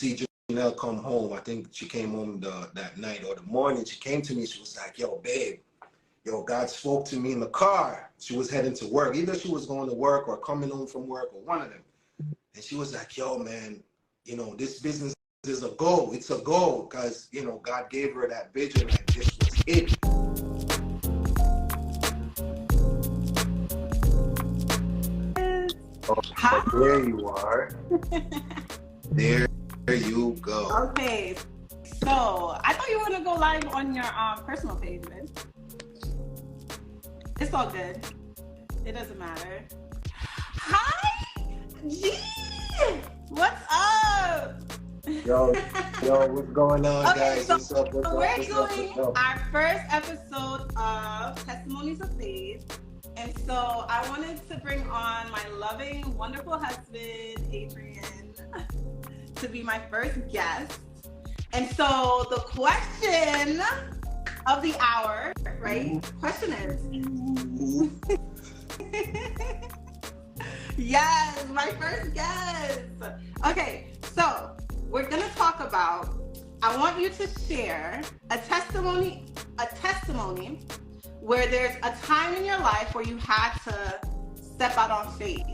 see Janelle come home. I think she came home that night or the morning. She came to me. She was like, yo, babe, yo, God spoke to me in the car. She was heading to work. Either she was going to work or coming home from work or one of them. And she was like, yo, man, you know, this business is a go. It's a go because, you know, God gave her that vision. Like, this was it. Hi. There you are. There you go. Okay. So I thought you were gonna go live on your personal page, man. It's all good. It doesn't matter. Hi, G. What's up? Yo, what's going on, Okay, guys? so What's up? we're doing our first episode of Testimonies of Faith. And so I wanted to bring on my loving, wonderful husband, Adrian, to be my first guest. And so the question of the hour, right? Question is, yes, my first guest. Okay, so we're gonna talk about, I want you to share a testimony where there's a time in your life where you had to step out on faith.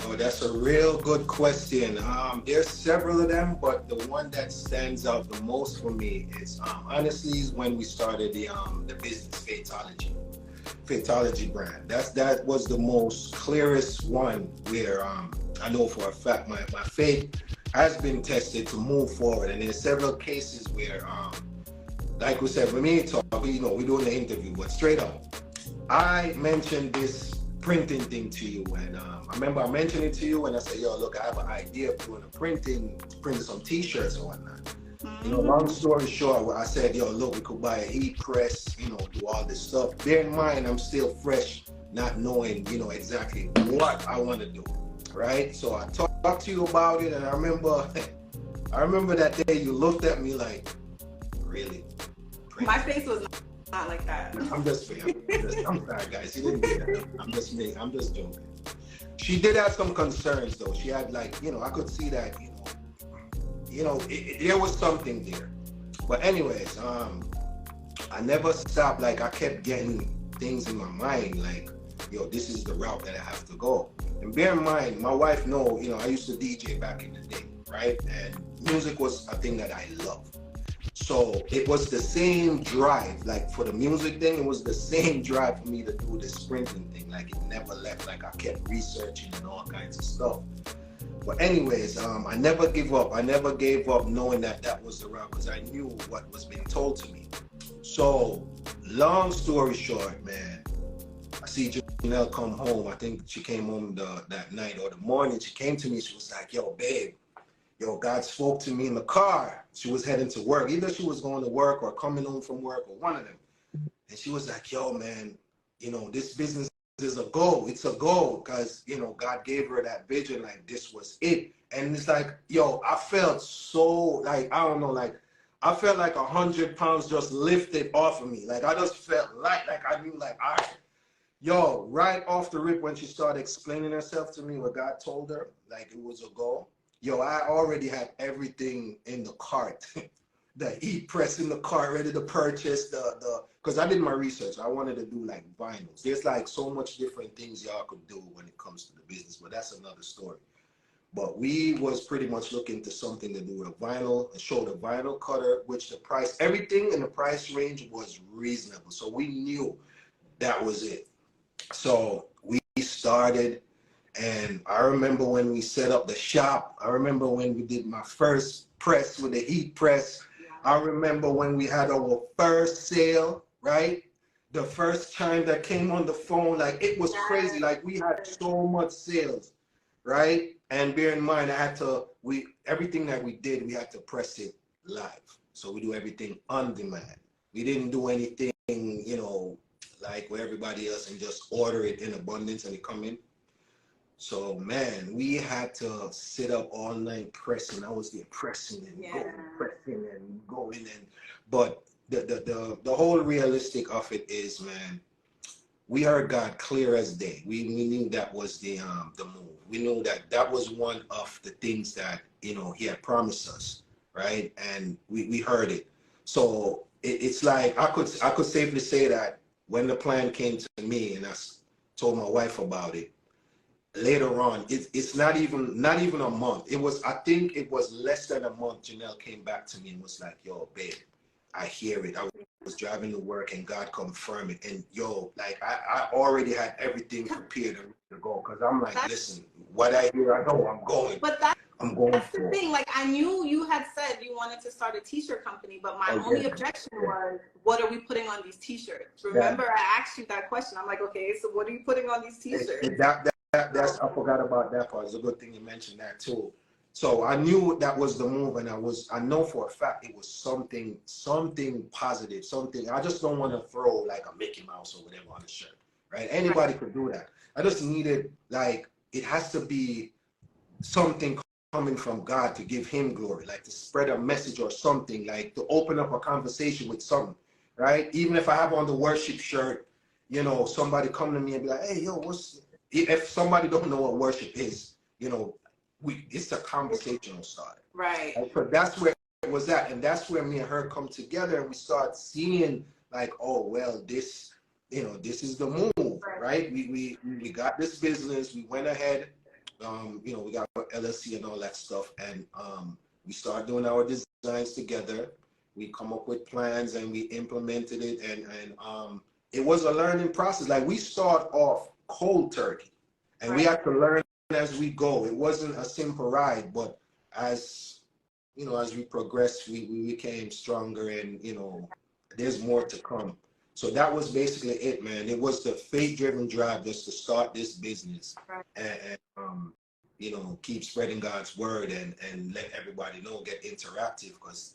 Oh, that's a real good question. There's several of them, but the one that stands out the most for me is honestly is when we started the business Faithology brand. That was the most clearest one where I know for a fact my faith has been tested to move forward, and there's several cases where like we said, when we talk, you know, we're doing the interview, but straight up, I mentioned this printing thing to you, and I remember I mentioned it to you, and I said, yo, look, I have an idea of doing printing some t-shirts or whatnot. You know, long story short, I said, yo, look, we could buy a heat press, you know, do all this stuff. Bear in mind, I'm still fresh, not knowing, you know, exactly what I want to do, right? So I talked to you about it, and I remember that day you looked at me like, really? My face was not like that. I'm just saying. I'm sorry, guys. She didn't do that. I'm just joking. She did have some concerns, though. She had, like, you know, I could see that, there was something there. But anyways, I never stopped. Like, I kept getting things in my mind, like, yo, this is the route that I have to go. And bear in mind, my wife know, you know, I used to DJ back in the day, right? And music was a thing that I loved. So it was the same drive, like for the music thing, it was the same drive for me to do the sprinting thing. Like it never left, like I kept researching and all kinds of stuff. But anyways, I never give up. I never gave up knowing that was the route because I knew what was being told to me. So long story short, man, I see Janelle come home. I think she came home that night or the morning. She came to me, she was like, yo, babe, yo, God spoke to me in the car. She was heading to work. Either she was going to work or coming home from work or one of them. And she was like, yo, man, you know, this business is a go. It's a go because, you know, God gave her that vision. Like, this was it. And it's like, yo, I felt so, like, I don't know, like, I felt like 100 pounds just lifted off of me. Like, I just felt like I knew, like, yo, right off the rip when she started explaining herself to me, what God told her, like, it was a go. Yo, I already had everything in the cart, the heat press in the cart, ready to purchase because I did my research. I wanted to do like vinyls. There's like so much different things y'all could do when it comes to the business, but that's another story. But we was pretty much looking to something to do with vinyl and show the vinyl cutter, which the price, everything in the price range was reasonable. So we knew that was it. So we started. And I remember when we set up the shop. I remember when we did my first press with the heat press. I remember when we had our first sale, right? The first time that came on the phone, like it was crazy. Like we had so much sales, right? And bear in mind, everything that we did, we had to press it live. So we do everything on demand. We didn't do anything, you know, like where everybody else and just order it in abundance and it come in. So man, we had to sit up all night pressing. I was there pressing and going, but the whole realistic of it is, man, we heard God clear as day. We knew that was the move. We knew that that was one of the things that, you know, he had promised us, right? And we heard it. So it's like I could safely say that when the plan came to me and I told my wife about it, later on, it's not even a month. It was, I think it was less than a month. Janelle came back to me and was like, "Yo, babe, I hear it. I was driving to work and God confirmed it. And yo, like I already had everything prepared and ready to go. Cause I'm like, listen, what I hear, I know I'm going. But that's the thing. Like, I knew you had said you wanted to start a t-shirt company, but my only objection was, what are we putting on these t-shirts? Remember, I asked you that question. I'm like, okay, so what are you putting on these t-shirts? That's, I forgot about that part. It's a good thing you mentioned that too. So I knew that was the move, and I know for a fact it was something positive, something. I just don't want to throw like a Mickey Mouse or whatever on the shirt, right? Anybody could do that. I just needed, like, it has to be something coming from God to give him glory, like to spread a message or something, like to open up a conversation with something, right? Even if I have on the worship shirt, you know, somebody come to me and be like, "Hey, yo, if somebody don't know what worship is, you know, it's a conversational starter." Right. And so that's where it was at. And that's where me and her come together and we start seeing like, oh, well, this, you know, this is the move, right? We got this business, we went ahead, you know, we got our LLC and all that stuff. And we started doing our designs together. We come up with plans and we implemented it. And it was a learning process. Like, we start off cold turkey and we had to learn as we go. It wasn't a simple ride, but as you know, as we progressed, we became stronger, and you know, there's more to come. So that was basically it, man. It was the faith-driven drive just to start this business and you know, keep spreading God's word and let everybody know, get interactive, because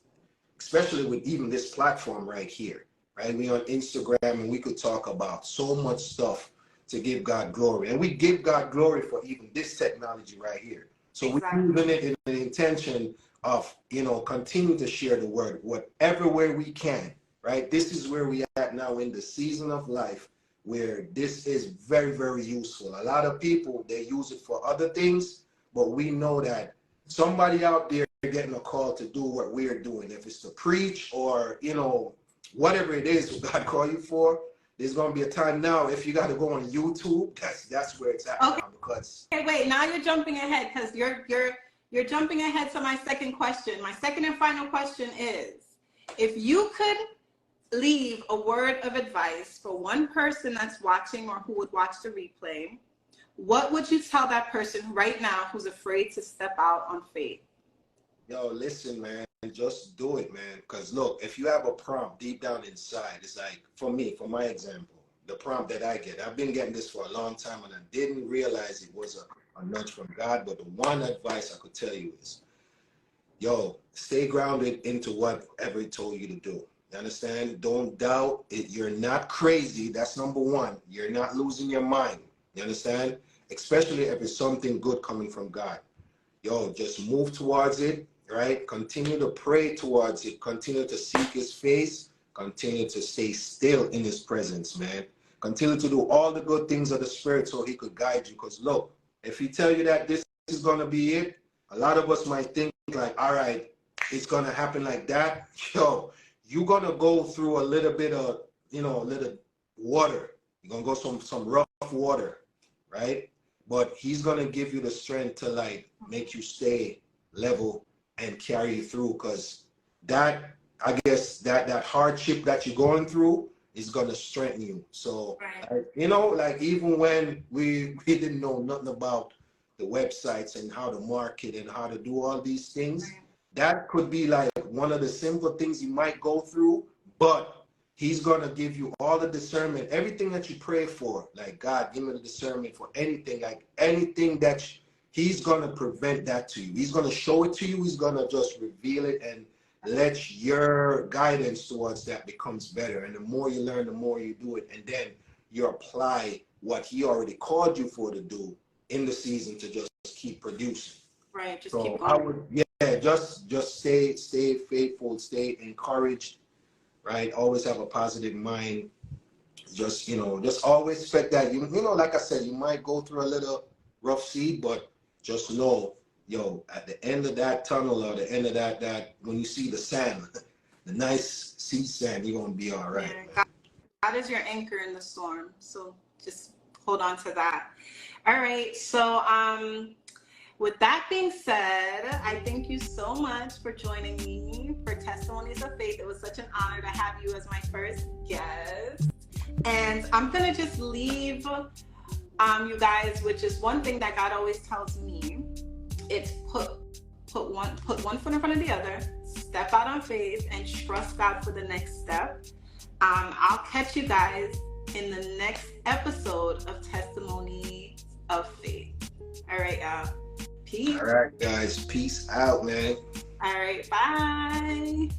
especially with even this platform right here, right? We on Instagram and we could talk about so much stuff to give God glory. And we give God glory for even this technology right here. So we're using it in the intention of, you know, continue to share the word, whatever way we can, right? This is where we are at now in the season of life where this is very, very useful. A lot of people, they use it for other things, but we know that somebody out there getting a call to do what we're doing, if it's to preach or, you know, whatever it is what God called you for. There's going to be a time now, if you got to go on YouTube, that's where it's at now. Because okay, wait, now you're jumping ahead, because you're jumping ahead to my second question. My second and final question is, if you could leave a word of advice for one person that's watching or who would watch the replay, what would you tell that person right now who's afraid to step out on faith? Yo, listen, man, just do it, man. Because look, if you have a prompt deep down inside, it's like, for me, for my example, the prompt that I get, I've been getting this for a long time and I didn't realize it was a nudge from God. But the one advice I could tell you is, yo, stay grounded into whatever he told you to do. You understand? Don't doubt it. You're not crazy. That's number one. You're not losing your mind. You understand? Especially if it's something good coming from God. Yo, just move towards it, right? Continue to pray towards it. Continue to seek his face. Continue to stay still in his presence, man. Continue to do all the good things of the Spirit so he could guide you. Because look, if he tell you that this is going to be it, a lot of us might think like, all right, it's going to happen like that. Yo, you're going to go through a little bit of, you know, a little water. You're going to go some rough water, right? But he's going to give you the strength to like make you stay level and carry you through. Because that, I guess, that hardship that you're going through is going to strengthen you. So, you know, like even when we didn't know nothing about the websites and how to market and how to do all these things, that could be like one of the simple things you might go through, but he's going to give you all the discernment, everything that you pray for. Like, God, give me the discernment for anything, like anything that he's going to prevent that to you. He's going to show it to you. He's going to just reveal it and let your guidance towards that becomes better. And the more you learn, the more you do it. And then you apply what he already called you for to do in the season to just keep producing. Right. Just so keep going. I would, just stay faithful, stay encouraged, right? Always have a positive mind just, you know, just always expect that, you know, like I said, you might go through a little rough seat, but just know, yo, at the end of that tunnel, or the end of that when you see the sand, the nice sea sand, you're gonna be all right. Yeah, God is your anchor in the storm. So just hold on to that. All right. So with that being said, I thank you so much for joining me for Testimonies of Faith. It was such an honor to have you as my first guest. And I'm gonna just leave you guys with just one thing that God always tells me. It's put one foot in front of the other, step out on faith, and trust God for the next step. I'll catch you guys in the next episode of Testimony of Faith. All right, y'all. Peace. All right, guys. Peace out, man. All right. Bye.